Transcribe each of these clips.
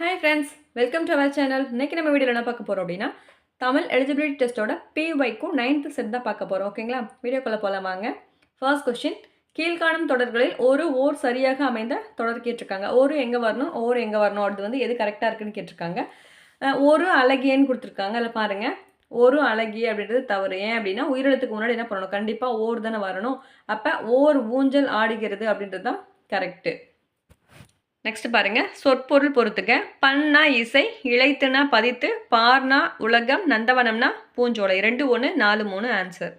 Hi friends, welcome to our channel. இன்றைக்கி நம்ம வீடியோவில் என்ன பார்க்க போகிறோம் அப்படின்னா, தமிழ் எலிஜிபிலிட்டி டெஸ்ட்டோட PYக்கும் 9th செட் தான் பார்க்க போகிறோம். ஓகேங்களா? வீடியோக்குள்ளே போகலாம் வாங்க. ஃபர்ஸ்ட் கொஸ்டின், கீழ்காணும் தொடர்களில் ஒரு ஓர் சரியாக அமைந்த தொடர் கேட்டிருக்காங்க. ஒரு எங்கே வரணும், ஓர் எங்கே வரணும், அது வந்து எது கரெக்டாக இருக்குன்னு கேட்டிருக்காங்க. ஒரு அழகியன்னு கொடுத்துருக்காங்க. அதில் பாருங்கள், ஒரு அழகிய அப்படின்றது தவறு. ஏன் அப்படின்னா உயிரெழுத்துக்கு முன்னாடி என்ன பண்ணணும், கண்டிப்பாக ஓர் தானே வரணும். அப்போ ஓர் ஊஞ்சல் ஆடுகிறது அப்படின்றது தான் கரெக்டு. நெக்ஸ்ட் பாருங்க, சொற்பொருள் பொறுத்துக்க. பண்ணா இசை, இழைத்துனா பதித்து, பார்னா உலகம், நந்தவனம்னா பூஞ்சோலை. 2 1 4 3 ஆன்சர்.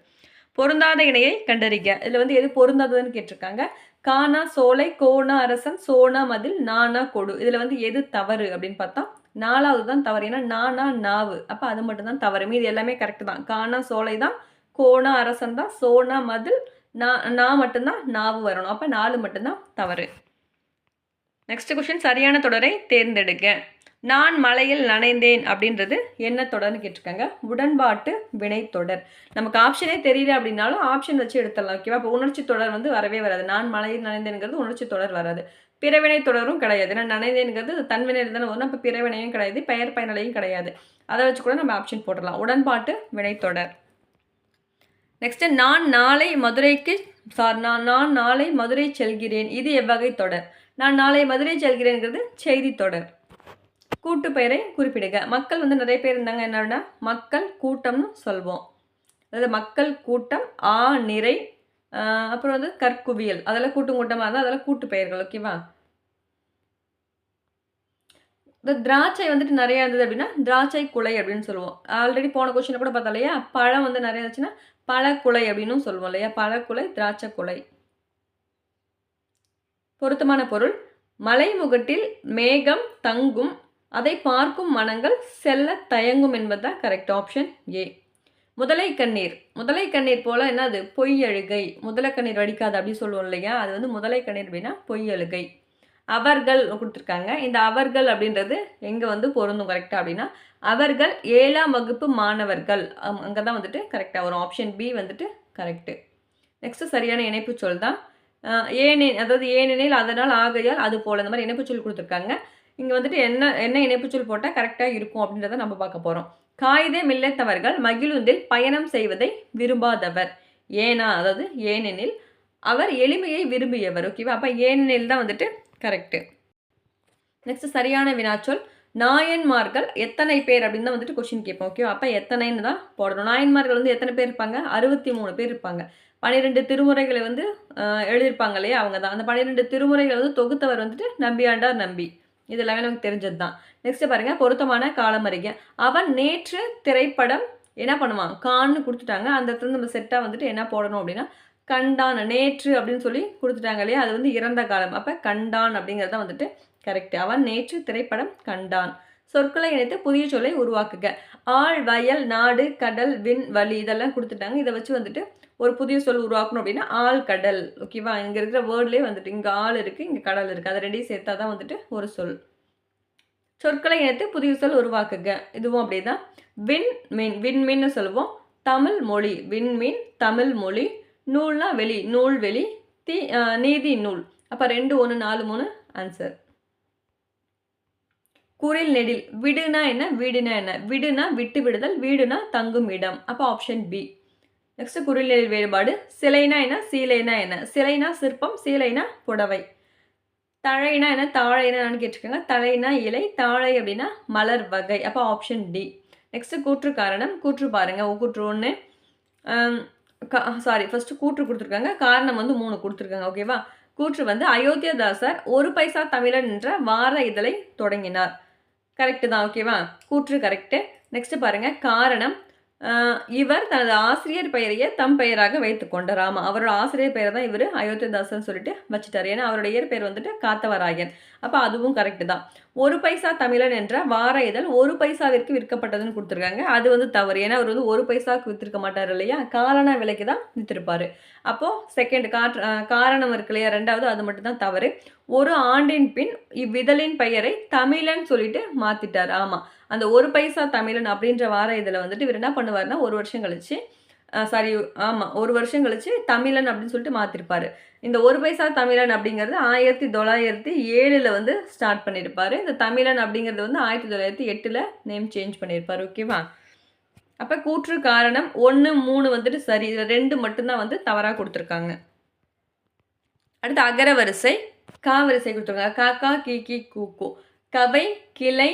பொருந்தாத இணையை கண்டறிக. இதில் வந்து எது பொருந்தாததுன்னு கேட்டிருக்காங்க. கானா சோலை, கோனா அரசன், சோனா மதில், நானா கொடு. இதில் வந்து எது தவறு அப்படின்னு பார்த்தா 4வது தான் தவறு. ஏன்னா நானா நாவு, அப்போ அது மட்டும் தான் தவறு. மீது எல்லாமே கரெக்டு தான். கானா சோலை தான், கோனா அரசன் தான், சோனா மதில், நான் மட்டும்தான் நாவு வரணும். அப்போ 4 மட்டும்தான் தவறு. நெக்ஸ்ட் கொஸ்டின், சரியான தொடரை தேர்ந்தெடுக்க. நான் மலையில் நனைந்தேன் அப்படின்றது என்ன தொடர்னு கேட்டிருக்காங்க. உடன்பாட்டு வினைத்தொடர். நமக்கு ஆப்ஷனே தெரியல அப்படின்னாலும் ஆப்ஷன் வச்சு எடுத்துடலாம். ஓகேவா? இப்போ உணர்ச்சி தொடர் வந்து வரவே வராது. நான் மலையில் நனைந்தேன்கிறது உணர்ச்சி தொடர் வராது. பிறவினை தொடரும் கிடையாது. ஏன்னா நனைந்தேன்கிறது தன்வினையில் தானே வரும். அப்போ பிறவினையும் கிடையாது, பெயர் பயனிலையும் கிடையாது. அதை வச்சு கூட நம்ம ஆப்ஷன் போடலாம். உடன்பாட்டு வினைத்தொடர். நெக்ஸ்ட், நான் நாளை மதுரை செல்கிறேன். இது எவ்வகை தொடர்? நான் நாளை மதுரை செல்கிறேன்கிறது செய்தி தொடர். கூட்டு பெயரை குறிப்பிடுக. மக்கள் வந்து நிறைய பேர் இருந்தாங்க. என்னன்னா மக்கள் கூட்டம்னு சொல்வோம். அதாவது மக்கள் கூட்டம், நிறை, அப்புறம் வந்து கற்குவியல், அதெல்லாம் கூட்டமாக இருந்தால் அதெல்லாம் கூட்டு பெயர்கள். ஓகேவா? இந்த திராட்சை வந்துட்டு நிறைய இருந்தது அப்படின்னா திராட்சை குலை அப்படின்னு சொல்லுவோம். ஆல்ரெடி போன கொஸ்டினை கூட பார்த்தா இல்லையா, பழம் வந்து நிறைய இருந்துச்சுன்னா பழக்குலை அப்படின்னு சொல்லுவோம் இல்லையா. பழக்குலை, திராட்சை குலை. பொருத்தமான பொருள், மலைமுகட்டில் மேகம் தங்கும், அதை பார்க்கும் மனங்கள் செல்ல தயங்கும் என்பதுதான் கரெக்ட். Option A. முதலை கண்ணீர் போல என்னது, பொய் அழுகை. முதலை கண்ணீர் வடிக்காது அப்படி சொல்லுவோம் இல்லையா, அது வந்து முதலை கண்ணீர் அப்படின்னா பொய் அழுகை. அவர்கள் கொடுத்துருக்காங்க. இந்த அவர்கள் அப்படின்றது எங்கே வந்து பொருந்தும் கரெக்டாக அப்படின்னா, அவர்கள் 7ஆம் வகுப்பு மாணவர்கள், அங்கே தான் வந்துட்டு கரெக்டாக வரும். ஆப்ஷன் பி வந்துட்டு கரெக்டு. நெக்ஸ்ட் சரியான இணைப்பு சொல் தான். அதாவது ஏனெனில், அதனால், ஆகையால், அது போல், இந்த மாதிரி இணைப்புச்சொல் கொடுத்துருக்காங்க. இங்கே வந்துட்டு என்ன இணைப்புச்சொல் போட்டால் கரெக்டாக இருக்கும் அப்படின்றத நம்ம பார்க்க போகிறோம். காகித மில்லத்தவர்கள் மகிழுந்தில் பயணம் செய்வதை விரும்பாதவர். ஏனா, அதாவது ஏனெனில் அவர் எளிமையை விரும்பியவர். ஓகேவா? அப்போ ஏனெனில் தான் வந்துட்டு கரெக்டு. நெக்ஸ்ட் சரியான வினாச்சொல். நாயன்மார்கள் எத்தனை பேர் அப்படின்னு தான் வந்துட்டு கொஸ்டின் கேட்போம். ஓகேவா? அப்போ எத்தனைன்னு தான் போடணும். நாயன்மார்கள் வந்து எத்தனை பேர் இருப்பாங்க? 63 பேர் இருப்பாங்க. 12 திருமுறைகளை வந்து எழுதியிருப்பாங்க இல்லையா, அவங்க தான். அந்த 12 திருமுறைகளை வந்து தொகுத்தவர் வந்துட்டு நம்பியாண்டார் நம்பி. இது எல்லாமே நமக்கு தெரிஞ்சது தான். நெக்ஸ்ட் பாருங்க, பொருத்தமான காலம் அறிக. அவன் நேற்று திரைப்படம் என்ன பண்ணுவான், கான்னு கொடுத்துட்டாங்க. அந்த இடத்துல நம்ம செட்டாக வந்துட்டு என்ன போடணும் அப்படின்னா கண்டான். நேற்று அப்படின்னு சொல்லி கொடுத்துட்டாங்க இல்லையா, அது வந்து இறந்த காலம். அப்போ கண்டான் அப்படிங்கிறது தான் வந்துட்டு கரெக்ட். அவன் நேற்று திரைப்படம் கண்டான். சொற்களை இணைத்து புதிய சொல்லை உருவாக்குக. ஆள், வயல், நாடு, கடல், விண், வழி, இதெல்லாம் கொடுத்துட்டாங்க. இதை வச்சு வந்துட்டு ஒரு புதிய சொல் உருவாக்கணும் அப்படின்னா ஆள் கடல். ஓகேவா? இங்கே இருக்கிற வேர்ட்லேயே வந்துட்டு இங்கே ஆள் இருக்குது, இங்கே கடல் இருக்குது. அதை ரெண்டையும் சேர்த்தா தான் வந்துட்டு ஒரு சொல். சொற்களை இணைத்து புதிய சொல் உருவாக்குக. இதுவும் அப்படியே தான். விண்மீன், விண்மீன்னு சொல்லுவோம். தமிழ் மொழி, விண்மீன், தமிழ் மொழி. நூல்னா வெளி, நூல் வெளி. நீதி நூல். அப்போ 2 1 4 3 ஆன்சர். குரில் நெடில். விடுனா என்ன, வீடுனா என்ன? விடுனா விட்டு விடுதல், வீடுனா தங்கும் இடம். அப்போ ஆப்ஷன் பி. நெக்ஸ்ட் குரில் நெடில் வேறுபாடு. சிலைனா என்ன, சீலைனா என்ன? சிலைனா சிற்பம், சீலைனா புடவை. தழைனா என்ன, தாழைனா என்னன்னு கேட்டிருக்காங்க. தழைனா இலை, தாழை அப்படின்னா மலர் வகை. அப்போ ஆப்ஷன் டி. நெக்ஸ்ட் கூற்று காரணம். கூற்று பாருங்க, கூற்று 1. ஃபர்ஸ்ட் கூற்று கொடுத்துருக்காங்க. காரணம் வந்து 3 கொடுத்துருக்காங்க. ஓகேவா? கூற்று வந்து அயோத்தியதாசர் 1 பைசா தமிழன் என்ற வார இதழை தொடங்கினார். கரெக்டு தான். ஓகேவா? கூற்று கரெக்டு. நெக்ஸ்ட் பாருங்க, காரணம். இவர் தனது ஆசிரியர் பெயரையே தம் பெயராக வைத்து கொண்டார். ஆமாம், அவரோட ஆசிரியர் பெயரை தான் இவர் அயோத்தியதாசன் சொல்லிட்டு வச்சுட்டார். ஏன்னா அவருடைய இயற்பெயர் வந்துட்டு காத்தவராயன். அப்போ அதுவும் கரெக்டு தான். 1 பைசா தமிழன் என்ற வார இதழ் 1 பைசாவிற்கு விற்கப்பட்டதுன்னு கொடுத்துருக்காங்க. அது வந்து தவறு. ஏன்னா அவர் வந்து 1 பைசாவுக்கு விற்றுருக்க மாட்டார் இல்லையா, காரண விலைக்கு தான் விற்றுருப்பார். அப்போது செகண்ட் காரணம் இருக்கு இல்லையா, 2வது, அது மட்டும் தான் தவறு. 1 ஆண்டின் பின் இவ்விதழின் பெயரை தமிழன் சொல்லிட்டு மாற்றிட்டார். ஆமாம், அந்த 1 பைசா தமிழன் அப்படின்ற வார இதில் வந்துட்டு இவர் என்ன பண்ணுவார்னா 1 வருஷம் கழிச்சு சாரி, ஆமாம், ஒரு வருஷம் கழிச்சு தமிழன் அப்படின்னு சொல்லிட்டு மாற்றிருப்பார். இந்த ஒரு பைசா தமிழன் அப்படிங்கிறது 1907 வந்து ஸ்டார்ட் பண்ணியிருப்பார். இந்த தமிழன் அப்படிங்கிறது வந்து 1908 நேம் சேஞ்ச் பண்ணியிருப்பார். ஓகேவா? அப்போ கூற்று காரணம் 1, 3 வந்துட்டு சரி. இதில் 2 மட்டும்தான் வந்து தவறாக கொடுத்துருக்காங்க. அடுத்து அகர வரிசை, கா வரிசை கொடுத்துருக்காங்க. காக்கா, கீக்கி, கூக்கு, கவை, கிளை,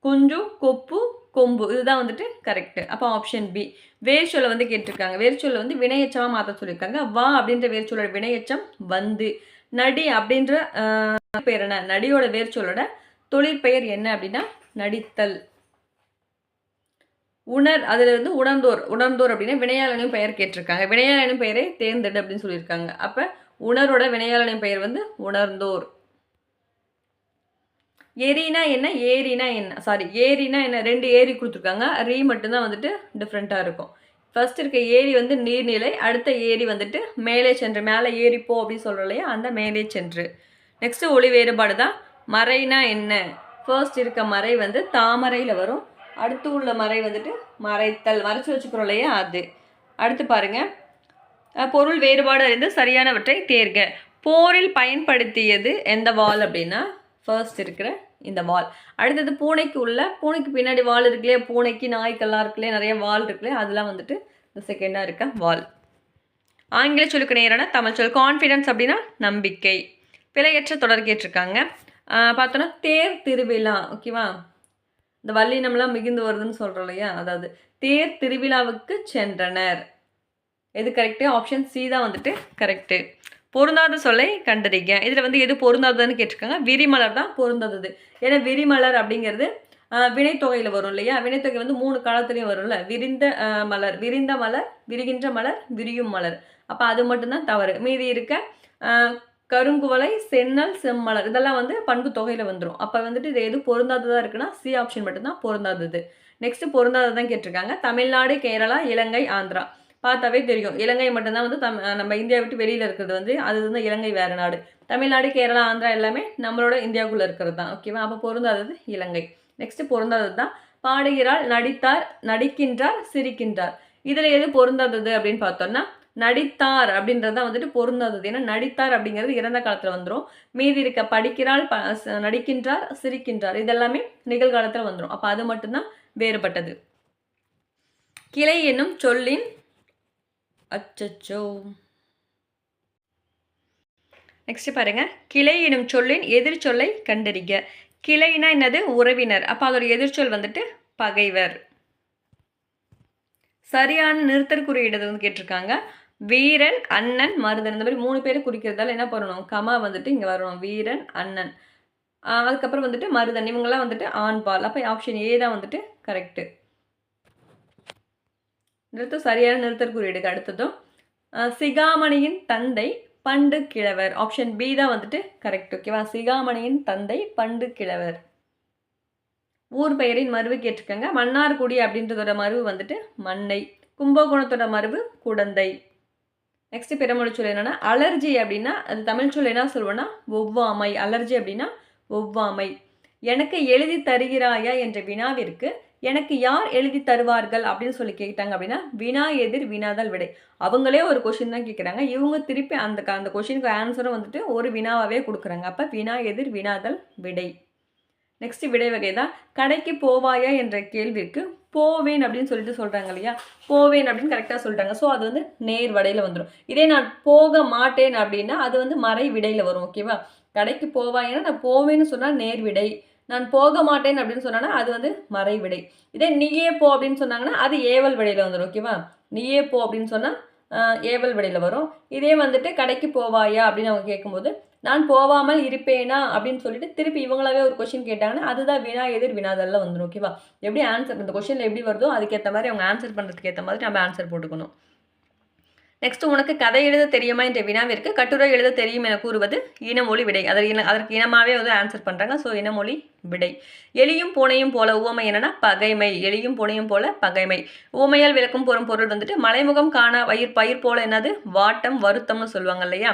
குஞ்சு, கொப்பு, கொம்பு. இதுதான் வந்துட்டு கரெக்ட். அப்போ ஆப்ஷன் பி. வேர்ச்சொல்லை வந்து கேட்டிருக்காங்க. வேர்ச்சொல்லை வந்து வினையச்சமாக மாற்ற சொல்லியிருக்காங்க. வா அப்படின்ற வேர்ச்சொல்லோட வினையச்சம் வந்து. நடி அப்படின்ற பேர் என்ன? நடியோட வேர்ச்சொல்லோட தொழிற்பெயர் என்ன அப்படின்னா நடித்தல். உணர், அதுல இருந்து உணர்ந்தோர். உணர்ந்தோர் அப்படின்னா வினையாளனின் பெயர் கேட்டிருக்காங்க. வினையாளனின் பெயரை தேர்ந்தெடு அப்படின்னு சொல்லியிருக்காங்க. அப்போ உணரோட வினையாளனின் பெயர் வந்து உணர்ந்தோர். எரினா என்ன, ஏரினா என்ன? சாரி, ஏரினா என்ன? 2 ஏரி கொடுத்துருக்காங்க. ரீ மட்டும்தான் வந்துட்டு டிஃப்ரெண்ட்டாக இருக்கும். ஃபர்ஸ்ட் இருக்க ஏரி வந்து நீர்நிலை, அடுத்த ஏரி வந்துட்டு மேலே சென்று. மேலே ஏறி போ அப்படின்னு சொல்கிறோம் இல்லையா, அந்த மேலே சென்று. நெக்ஸ்ட்டு ஒளி வேறுபாடு தான். மறைனா என்ன? ஃபர்ஸ்ட் இருக்க மறை வந்து தாமரையில் வரும். அடுத்து உள்ள மறை வந்துட்டு மறைத்தல், மறைச்சு வச்சுக்கிறோம் இல்லையா அது. அடுத்து பாருங்க, பொருள் வேறுபாடு அறிந்து சரியானவற்றை தேர்க. போரில் பயன்படுத்தியது எந்த வாள் அப்படின்னா ஃபர்ஸ்ட் இருக்கிற இந்த வால். அடுத்தது பூனைக்கு பின்னாடி வால் இருக்குல்லையே, பூனைக்கு நாய்க்கெல்லாம் இருக்குல்லையே, நிறைய வால் இருக்குல்லையே, அதெல்லாம் வந்துட்டு இந்த செகண்டாக இருக்க வால். ஆங்கில சொல்லுக்கு நேரான தமிழ் சொல். கான்ஃபிடன்ஸ் அப்படின்னா நம்பிக்கை. பிழையற்ற தொடர் கேட்டிருக்காங்க. பார்த்தோன்னா தேர் திருவிழா. ஓகேவா? இந்த வல்லினம்லாம் மிகுந்து வருதுன்னு சொல்கிறோம் இல்லையா, அதாவது தேர் திருவிழாவுக்கு சென்றனர். எது கரெக்டு? ஆப்ஷன் சி தான் வந்துட்டு கரெக்டு. பொருந்தாத சொல்லை கண்டறிங்க. இதில் வந்து எது பொருந்தாததுன்னு கேட்டிருக்காங்க. விரிமலர் தான் பொருந்தாதது. ஏன்னா விரிமலர் அப்படிங்கிறது வினைத்தொகையில் வரும் இல்லையா. வினைத்தொகை வந்து 3 காலத்துலேயும் வரும்ல. விரிந்த மலர், விரிந்த மலர், விரிகின்ற மலர், விரியும் மலர். அப்போ அது மட்டும்தான் தவறு. மீதி இருக்க கருங்குவலை, சென்னல், செம்மலர் இதெல்லாம் வந்து பண்பு தொகையில் வந்துடும். அப்போ வந்துட்டு இது எது பொருந்தாததாக இருக்குன்னா சி ஆப்ஷன் மட்டும்தான் பொருந்தாதது. நெக்ஸ்ட்டு பொருந்தாததான் கேட்டிருக்காங்க. தமிழ்நாடு, கேரளா, இலங்கை, ஆந்திரா. பார்த்தாவே தெரியும். இலங்கை மட்டும்தான் வந்து நம்ம இந்தியா விட்டு வெளியில் இருக்கிறது வந்து அது வந்து இலங்கை வேறு நாடு. தமிழ்நாடு, கேரளா, ஆந்திரா எல்லாமே நம்மளோட இந்தியாவுக்குள்ளே இருக்கிறது தான். ஓகேவா? அப்போ பொருந்தாதது இலங்கை. நெக்ஸ்ட்டு பொருந்தாதது தான். பாடுகிறாள், நடித்தார், நடிக்கின்றார், சிரிக்கின்றார். இதில் எது பொருந்தாதது அப்படின்னு பார்த்தோம்னா நடித்தார் அப்படின்றது தான் வந்துட்டு பொருந்தாதது. ஏன்னா நடித்தார் அப்படிங்கிறது இறந்த காலத்தில் வந்துடும். மீதி இருக்க படிக்கிறாள், நடிக்கின்றார், சிரிக்கின்றார் இதெல்லாமே நிகழ்காலத்தில் வந்துடும். அப்போ அது மட்டும்தான் வேறுபட்டது. கிளை என்னும் சொல்லின் அச்சச்சோ. நெக்ஸ்ட் பாருங்க, கிளை எனும் சொல்லின் எதிர்ச்சொல்லை கண்டறிக. கிளைனா என்னது? உறவினர். அப்போ அதோட எதிர்ச்சொல் வந்துட்டு பகைவர். சரியான நிறுத்தற் குறியீடு வந்து கேட்டிருக்காங்க. வீரன், அண்ணன், மருதன் இந்த மாதிரி 3 பேரை குறிக்கிறதால என்ன பண்ணணும்? கமா வந்துட்டு இங்கே வரணும். வீரன், அண்ணன், அதுக்கப்புறம் வந்துட்டு மருதன், இவங்கெல்லாம் வந்துட்டு ஆண் பால். அப்போ ஆப்ஷன் ஏ தான் வந்துட்டு கரெக்டு. சரியான நிறுத்தற் குறியீடுக்கு அடுத்ததும் சிகாமணியின் தந்தை பண்டு கிழவர். ஆப்ஷன் பி தான் வந்துட்டு கரெக்ட். ஓகேவா? சிகாமணியின் தந்தை பண்டு கிழவர். ஊர் பெயரின் மருவு கேட்டிருக்காங்க. மன்னார்குடி அப்படின்றதோட மருவு வந்துட்டு மண்ணை. கும்பகோணத்தோட மருவு குடந்தை. நெக்ஸ்ட் பிறமொழி சொல் என்னன்னா அலர்ஜி அப்படின்னா அது தமிழ் சொல் என்ன சொல்லுவோம்னா ஒவ்வாமை. அலர்ஜி அப்படின்னா ஒவ்வாமை. எனக்கு எழுதி தருகிறாயா என்ற வினாவிற்கு எனக்கு யார் எழுதி தருவார்கள் அப்படின்னு சொல்லி கேட்டாங்க அப்படின்னா வினா எதிர் வினாதல் விடை. அவங்களே ஒரு கொஷின் தான் கேட்குறாங்க, இவங்க திருப்பி அந்த கொஷினுக்கு ஆன்சரும் வந்துட்டு ஒரு வினாவாகவே கொடுக்குறாங்க. அப்போ வினா எதிர் வினாதல் விடை. நெக்ஸ்ட் விடை வகை தான். கடைக்கு போவாயா என்ற கேள்விக்கு போவேன் அப்படின்னு சொல்லிட்டு சொல்கிறாங்க இல்லையா, போவேன் அப்படின்னு கரெக்டாக சொல்கிறாங்க. ஸோ அது வந்து நேர் வடையில் வந்துடும். இதே நான் போக மாட்டேன் அப்படின்னா அது வந்து மறை விடையில் வரும். ஓகேவா? கடைக்கு போவாயன்னா நான் போவேன்னு சொன்னால் நேர் விடை, நான் போக மாட்டேன் அப்படின்னு சொன்னாங்கன்னா அது வந்து மறை விடை. இதே நீயே போ அப்படின்னு சொன்னாங்கன்னா அது ஏவல் விடையில் வந்துடும். ஓகேவா? நீயே போ அப்படின்னு சொன்னால் ஏவல் விடையில் வரும். இதே வந்துட்டு கடைக்கு போவாயா அப்படின்னு அவங்க கேட்கும்போது நான் போவாமல் இருப்பேனா அப்படின்னு சொல்லிட்டு திருப்பி இவங்களாவே ஒரு கொஸ்டின் கேட்டாங்கன்னா அதுதான் வினா எதிர் வினாதல்ல வந்துடும். ஓகேவா? எப்படி ஆன்சர் இந்த கொஸ்டினில் எப்படி வருதோ அதுக்கேற்ற மாதிரி அவங்க ஆன்சர் பண்ணுறதுக்கு ஏற்ற மாதிரி நம்ம ஆன்சர் போட்டுக்கணும். நெக்ஸ்ட், உனக்கு கதை எழுத தெரியுமா என்ற வினாவிற்கு கட்டுரை எழுத தெரியும் என கூறுவது இனமொழி விடை. அதற்கு இனமாகவே வந்து ஆன்சர் பண்ணுறாங்க. ஸோ இனமொழி விடை. எலியும் பூனையும் போல உவமை என்னன்னா பகைமை. எலியும் பூனையும் போல பகைமை. உவமையால் விளக்கும் பொருள் வந்துட்டு மலைமுகம் காண பயிர் போல என்னது வாட்டம் வருத்தம்னு சொல்லுவாங்க இல்லையா.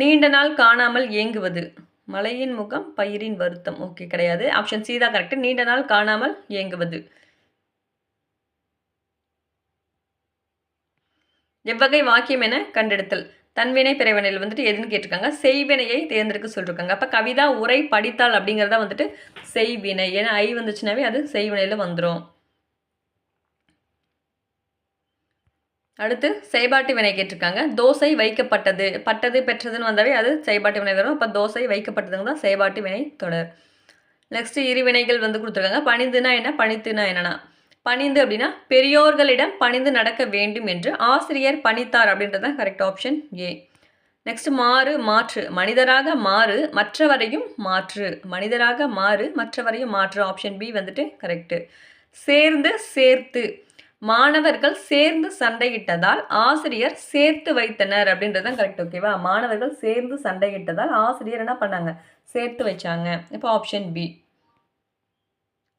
நீண்ட நாள் காணாமல் ஏங்குவது. மலையின் முகம் பயிரின் வருத்தம். ஓகே, கிடையாது. ஆப்ஷன் சி தான் கரெக்ட். நீண்ட நாள் காணாமல் ஏங்குவது. எவ்வகை வாக்கியம் என கண்டெடுத்தல். தன்வினை பிறவினையில் வந்துட்டு எதுன்னு கேட்டிருக்காங்க. செய்வினையை தேர்ந்தெடுக்க சொல்லியிருக்காங்க. அப்போ கவிதா உரை படித்தால் அப்படிங்கிறதா வந்துட்டு செய்வினை. ஏன்னா ஐ வந்துச்சுனாவே அது செய்வினையில் வந்துடும். அடுத்து செய்பாட்டு வினை கேட்டிருக்காங்க. தோசை வைக்கப்பட்டது, பட்டது பெற்றதுன்னு வந்தாவே அது செய்பாட்டு வினை வரும். அப்போ தோசை வைக்கப்பட்டதுங்க தான் செய்பாட்டு வினை தொடர். நெக்ஸ்ட் இருவினைகள் வந்து கொடுத்துருக்காங்க. பணிந்துனா என்ன, பணித்துனா என்னன்னா, பணிந்து அப்படின்னா பெரியோர்களிடம் பணிந்து நடக்க வேண்டும் என்று ஆசிரியர் பணித்தார் அப்படின்றது தான் கரெக்ட். Option A. நெக்ஸ்ட் மாறு, மாற்று. மனிதராக மாறு, மற்றவரையும் மாற்று. மனிதராக மாறு, மற்றவரையும் மாற்று. ஆப்ஷன் பி வந்துட்டு கரெக்டு. சேர்ந்து, சேர்த்து. மாணவர்கள் சேர்ந்து சண்டையிட்டதால் ஆசிரியர் சேர்த்து வைத்தனர் அப்படின்றது தான் கரெக்ட். ஓகேவா, மாணவர்கள் சேர்ந்து சண்டையிட்டதால் ஆசிரியர் என்ன பண்ணாங்க, சேர்த்து வச்சாங்க. இப்போ ஆப்ஷன் பி.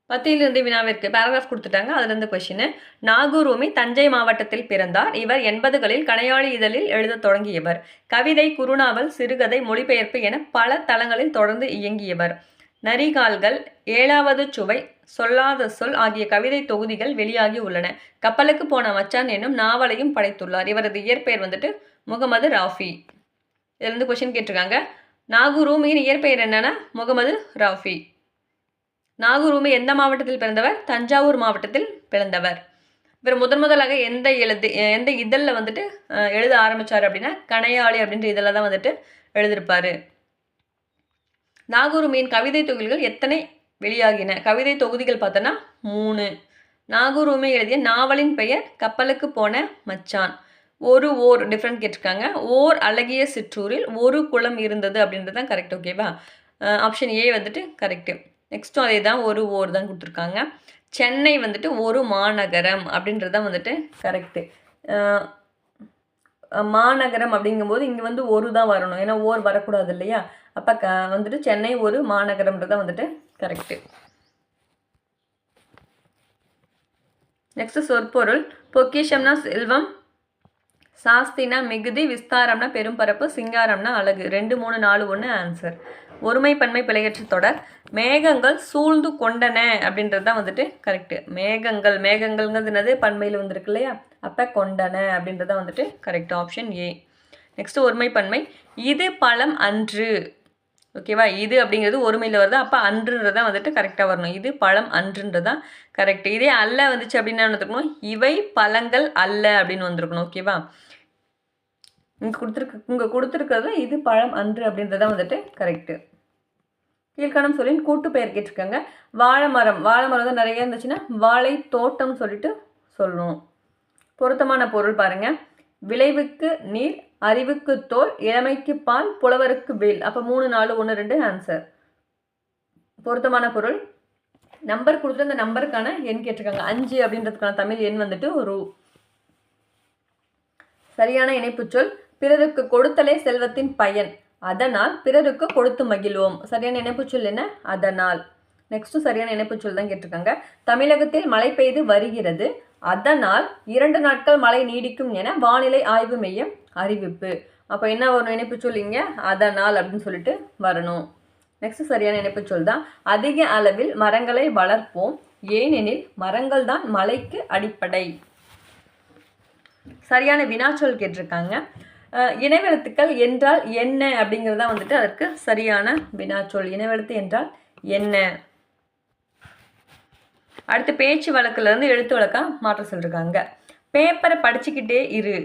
10லிருந்து வினாவிற்கு பேராகிராஃப் கொடுத்துட்டாங்க. அதுலேருந்து கொஷின். நாகூருமி தஞ்சை மாவட்டத்தில் பிறந்தார். இவர் 80களில் கணையாழி இதழில் எழுத தொடங்கியவர். கவிதை, குறுநாவல், சிறுகதை, மொழிபெயர்ப்பு என பல தளங்களில் தொடர்ந்து இயங்கியவர். நரிகால்கள், 7வது சுவை, சொல்லாத சொல் ஆகிய கவிதை தொகுதிகள் வெளியாகி உள்ளன. கப்பலுக்கு போன மச்சான் என்னும் நாவலையும் படைத்துள்ளார். இவரது இயற்பெயர் வந்துட்டு முகமது ராஃபி. இதுலேருந்து கொஷின் கேட்டிருக்காங்க. நாகூருமியின் இயற்பெயர் என்னன்னா முகமது ராஃபி. நாகூருமி எந்த மாவட்டத்தில் பிறந்தவர்? தஞ்சாவூர் மாவட்டத்தில் பிறந்தவர். இவர் முதலாக எந்த இதழில் வந்துட்டு எழுத ஆரம்பித்தார் அப்படின்னா கணையாழி அப்படின்ற இதழில் தான் வந்துட்டு எழுதியிருப்பார். நாகூருமியின் கவிதை தொகுதிகள் எத்தனை வெளியாகின? கவிதை தொகுதிகள் பார்த்தோன்னா 3. நாகூருமி எழுதிய நாவலின் பெயர் கப்பலுக்கு போன மச்சான். ஓர் டிஃப்ரெண்ட் கேட்டிருக்காங்க. ஓர் அழகிய சிற்றூரில் ஒரு குளம் இருந்தது அப்படின்றது தான் கரெக்ட். ஓகேவா, ஆப்ஷன் ஏ வந்துட்டு கரெக்டு. நெக்ஸ்ட்டும் அதே தான், ஓர் தான் கொடுத்துருக்காங்க. சென்னை வந்துட்டு ஒரு மாநகரம் அப்படின்றது தான் வந்துட்டு கரெக்டு. மாநகரம் அப்படிங்கும்போது இங்கே வந்து ஒரு தான் வரணும், ஏன்னா ஓர் வரக்கூடாது இல்லையா. அப்போ வந்துட்டு சென்னை ஒரு மாநகரம்ன்றது தான் வந்துட்டு கரெக்டு. நெக்ஸ்ட் சொற்பொருள். பொக்கிஷம்னா செல்வம், சாஸ்தினா மிகுதி, விஸ்தாரம்னா பெரும்பரப்பு, சிங்காரம்னா அழகு. 2, 3, 4, 1 ஆன்சர். ஒருமை பன்மை பிழையற்ற தொடர். மேகங்கள் சூழ்ந்து கொண்டன அப்படின்றது தான் வந்துட்டு கரெக்டு. மேகங்கள்ங்கிறது என்னது, பன்மையில் வந்துருக்கு இல்லையா, அப்போ கொண்டன அப்படின்றது தான் வந்துட்டு கரெக்ட். Option A. நெக்ஸ்ட் ஒருமை பன்மை. இது பழம் அன்று. ஓகேவா, இது அப்படிங்கிறது ஒருமையில் வருது, அப்போ அன்றுன்றதான் வந்துட்டு கரெக்டாக வரணும். இது பழம் அன்றுன்றதான் கரெக்ட். இதே அல்ல வந்துச்சு அப்படின்னா வந்துருக்கணும், இவை பழங்கள் அல்ல அப்படின்னு வந்திருக்கணும். ஓகேவா, இங்கே கொடுத்துருக்கிறது இது பழம் அன்று அப்படின்றதான் வந்துட்டு கரெக்டு. கீழ்காணும் சொல்லின் கூட்டு பெயர் கேட்டிருக்காங்க. வாழை மரம் தான் நிறைய இருந்துச்சுன்னா வாழை தோட்டம் சொல்லிட்டு சொல்லணும். பொருத்தமான பொருள் பாருங்க. விளைவுக்கு நீர், அறிவுக்கு தோல், இளமைக்கு பால், புலவருக்கு வேல். அப்போ 3, 4, 1, 2 ஆன்சர். பொருத்தமான பொருள். நம்பர் கொடுத்துட்டு அந்த நம்பருக்கான எண் கேட்டிருக்காங்க. 5 அப்படின்றதுக்கான தமிழ் எண் வந்துட்டு ரூ. சரியான இணைப்பு சொல். பிறருக்கு கொடுத்தலே செல்வத்தின் பயன், அதனால் பிறருக்கு கொடுத்து மகிழ்வோம். சரியான இணைப்பு சொல் என்ன? அதனால். நெக்ஸ்ட் சரியான இணைப்பு சொல் தான் கேட்டிருக்காங்க. தமிழகத்தில் மழை பெய்து வருகிறது, அதனால் 2 நாட்கள் மழை நீடிக்கும் என வானிலை ஆய்வு மையம் அறிவிப்பு. அப்போ என்ன வரணும் இணைப்பு சொல் இங்கே? அதனால் அப்படின்னு சொல்லிட்டு வரணும். நெக்ஸ்ட் சரியான இணைப்பு சொல் தான். அதிக அளவில் மரங்களை வளர்ப்போம், ஏனெனில் மரங்கள் தான் மழைக்கு அடிப்படை. சரியான வினாச்சொல் கேட்டிருக்காங்க. இணைவெழுத்துக்கள் என்றால் என்ன அப்படிங்கிறதா வந்துட்டு அதற்கு சரியான வினாச்சொல். இணைவெழுத்து என்றால் என்ன? அடுத்து பேச்சு வழக்குல இருந்து எழுத்து வழக்கா மாற்ற சொல்லியிருக்காங்க. பேப்பரை படிச்சுக்கிட்டே இரு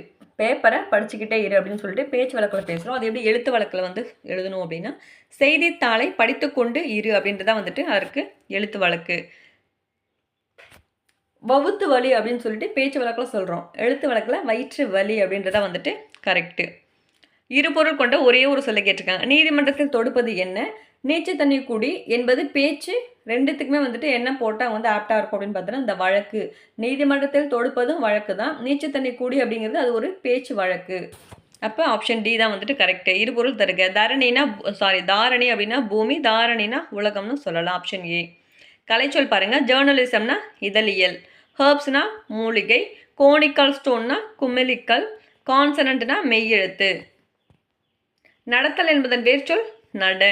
அப்படின்னு சொல்லிட்டு பேச்சு வழக்கில் பேசுகிறோம். அது எப்படி எழுத்து வழக்கில் வந்து எழுதணும் அப்படின்னா, செய்தித்தாளை படித்து கொண்டு இரு அப்படின்றதான் வந்துட்டு அதற்கு எழுத்து வழக்கு. வவுத்து வலி அப்படின்னு சொல்லிட்டு பேச்சு வழக்கில் சொல்கிறோம். எழுத்து வழக்கில் வயிற்று வலி அப்படின்றத வந்துட்டு கரெக்டு. இருபொருள் கொண்ட ஒரே ஒரு சொல்ல கேட்டிருக்காங்க. நீதிமன்றத்தில் தொடுப்பது என்ன? நீச்சு தண்ணி குடி என்பது பேச்சு, ரெண்டுத்துக்குமே வந்துட்டு என்ன போட்டால் வந்து ஆப்டாக இருக்கும் அப்படின்னு பார்த்தோன்னா இந்த வழக்கு. நீதிமன்றத்தில் தொடுப்பதும் வழக்கு தான். நீச்சு தண்ணி குடி அப்படிங்கிறது அது ஒரு பேச்சு வழக்கு. அப்போ ஆப்ஷன் டி தான் வந்துட்டு கரெக்டு. இருபொருள் தருக. தாரணி அப்படின்னா பூமி, தாரணினா உலகம்னு சொல்லலாம். Option A. கலைச்சொல் பாருங்கள். ஜேர்னலிசம்னா இதழியல், ஹெர்ப்ஸ்னா மூலிகை, கோனிக்கல் ஸ்டோன்னா குமிழிக்கல், கான்சனன்ட்னா மெய்யெழுத்து. நடத்தல் என்பதன் வேர்ச்சொல் நட.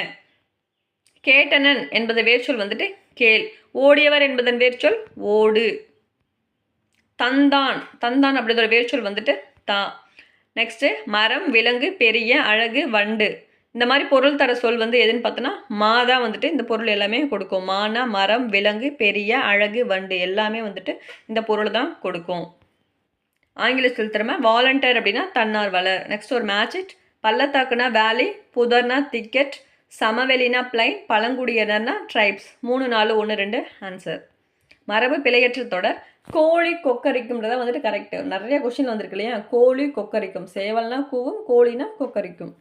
கேட்டனன் என்பது வேர்ச்சொல் வந்துட்டு கேள். ஓடியவர் என்பதன் வேர்ச்சொல் ஓடு. தந்தான் அப்படிங்கிற வேர்ச்சொல் வந்துட்டு தா. நெக்ஸ்ட்டு மரம், விலங்கு, பெரிய, அழகு, வண்டு. இந்த மாதிரி பொருள் தர சொல் வந்து எதுன்னு பார்த்தோன்னா மா தான் வந்துட்டு இந்த பொருள் எல்லாமே கொடுக்கும். மானா மரம், விலங்கு, பெரிய, அழகு, வண்டு எல்லாமே வந்துட்டு இந்த பொருள் தான் கொடுக்கும். ஆங்கிலத்தில் திறமை வாலண்டியர் அப்படின்னா தன்னார்வலர். நெக்ஸ்ட் ஒரு மேட்ச். பள்ளத்தாக்குனா வேலி, புதர்னா திக்கெட், சமவெளினா பிளைன், பழங்குடியினர்னா ட்ரைப்ஸ். 3 4 1 2 ஆன்சர். மரபு பிழையற்ற தொடர். கோழி கொக்கரிக்கும்ன்றத வந்துட்டு கரெக்ட். நிறைய கொஸ்டின் வந்திருக்கு இல்லையா? கோழி கொக்கரிக்கும். சேவல்னா கூவும், கோழினா கொக்கரிக்கும்.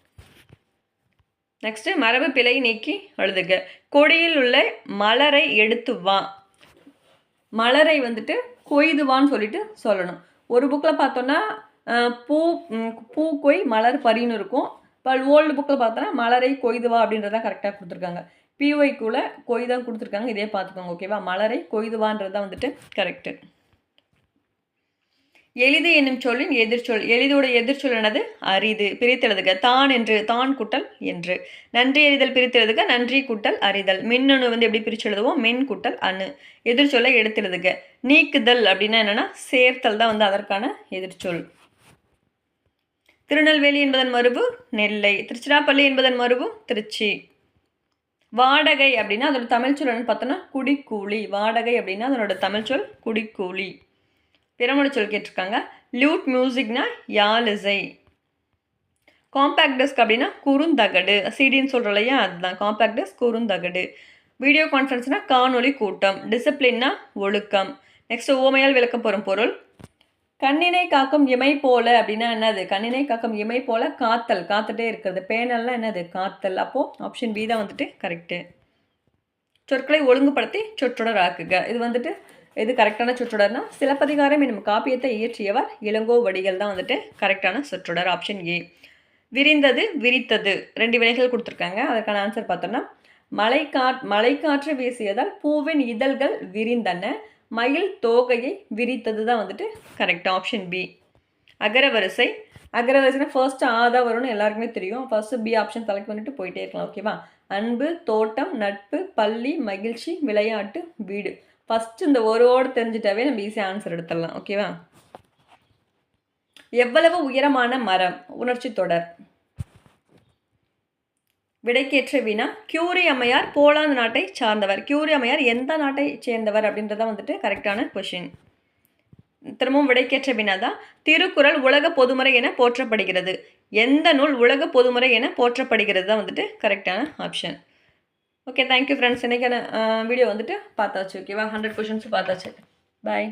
நெக்ஸ்ட்டு மரபு பிழை நீக்கி எழுதுக. கொடியில் உள்ள மலரை எடுத்து வா. மலரை வந்துட்டு கொய்து வான்னு சொல்லிட்டு சொல்லணும். ஒரு புக்கில் பார்த்தோன்னா பூ கொய் மலர் பறின்னு இருக்கும். இப்போ ஓல்டு புக்கில் பார்த்தோன்னா மலரை கொய்து வா அப்படின்றதான் கரெக்டாக கொடுத்துருக்காங்க. பிஒய்க்குள்ள கொய் தான் கொடுத்துருக்காங்க. இதே பார்த்துக்கோங்க ஓகேவா? மலரை கொய்துவான்றது தான் வந்துட்டு கரெக்டு. எளிது என்னும் சொல்லின் எதிர்ச்சொல். எளிதோட எதிர்ச்சொல் என்னது? அரிது. பிரித்தெழுதுக. தான் என்று, தான் குட்டல் என்று. நன்றி அறிதல் பிரித்தெழுதுக. நன்றி குட்டல் அறிதல். மின்னணு வந்து எப்படி பிரித்து எழுதுவோம்? மின் குட்டல் அணு. எதிர்ச்சொல்லை எடுத்தெழுதுக. நீக்குதல் அப்படின்னா என்னன்னா சேர்த்தல் தான் வந்து அதற்கான எதிர்ச்சொல். திருநெல்வேலி என்பதன் மரபு நெல்லை. திருச்சிராப்பள்ளி என்பதன் மரபு திருச்சி. வாடகை அப்படின்னா அதோட தமிழ் சொல் என்னன்னு பார்த்தோன்னா குடிக்கூலி. வாடகை அப்படின்னா அதனோட தமிழ் சொல் குடிக்கூலி. பிறமொழி சொல் கேட்டிருக்காங்க. லியூட் மியூசிக்னா யாழிசை. காம்பேக்ட் டெஸ்க் அப்படின்னா குறுந்தகடு. சிடின்னு சொல்கிறோம் இல்லையா? அதுதான் காம்பேக்ட் டெஸ்க் குறுந்தகடு. வீடியோ கான்ஃபரன்ஸ்னால் காணொலி கூட்டம். டிசிப்ளின்னா ஒழுக்கம். நெக்ஸ்ட் ஓமையால் விளக்க போகிற பொருள். கண்ணினை காக்கும் இமை போல அப்படின்னா என்னது? கண்ணினை காக்கும் இமை போல காத்தல், காத்துட்டே இருக்கிறது. பேனல்லாம் என்னது? காத்தல். அப்போது ஆப்ஷன் பி தான் வந்துட்டு கரெக்டு. சொற்களை ஒழுங்குபடுத்தி சொற்றொடர் ஆக்குக. இது வந்துட்டு எது கரெக்டான சொற்றொடர்னா சிலப்பதிகாரம் என்னும் காப்பியத்தை இயற்றியவர் இளங்கோவடிகள் தான் வந்துட்டு கரெக்டான சொற்றொடர். Option A. விரிந்தது, விரித்தது 2 வினைகள் கொடுத்துருக்காங்க. அதற்கான ஆன்சர் பார்த்தோம்னா மழைக்காற்று வீசியதால் பூவின் இதழ்கள் விரிந்தன, மயில் தோகையை விரித்தது தான் வந்துட்டு கரெக்ட். Option B. அகரவரிசை. அகரவரிசைனா ஃபர்ஸ்ட் ஆதான் வரும்னு எல்லாருக்குமே தெரியும். ஃபர்ஸ்ட் பி ஆப்ஷன் செலக்ட் பண்ணிட்டு போயிட்டே இருக்கலாம் ஓகேவா? அன்பு, தோட்டம், நட்பு, பள்ளி, மகிழ்ச்சி, விளையாட்டு, வீடு. ஃபஸ்ட்டு இந்த ஒரு வேர்டு தெரிஞ்சிட்டாவே நம்ம ஈஸியாக ஆன்சர் எடுத்துடலாம் ஓகேவா? எவ்வளவு உயரமான மரம்? உணர்ச்சி தொடர். விடைக்கேற்ற வினா. கியூரி அம்மையார் போலாந்து நாட்டை சார்ந்தவர். கியூரி அம்மையார் எந்த நாட்டை சேர்ந்தவர் அப்படின்றத வந்துட்டு கரெக்டான கொஷின். திரும்பவும் விடைக்கேற்ற வினா தான். திருக்குறள் உலக பொதுமுறை என போற்றப்படுகிறது. எந்த நூல் உலக பொதுமுறை என போற்றப்படுகிறது தான் வந்துட்டு கரெக்டான ஆப்ஷன். Okay thank you friends. இன்றைக்கான வீடியோ வந்துட்டு பார்த்தாச்சு ஓகேவா? 100 கொஷின்ஸ் பார்த்தாச்சு. பாய்.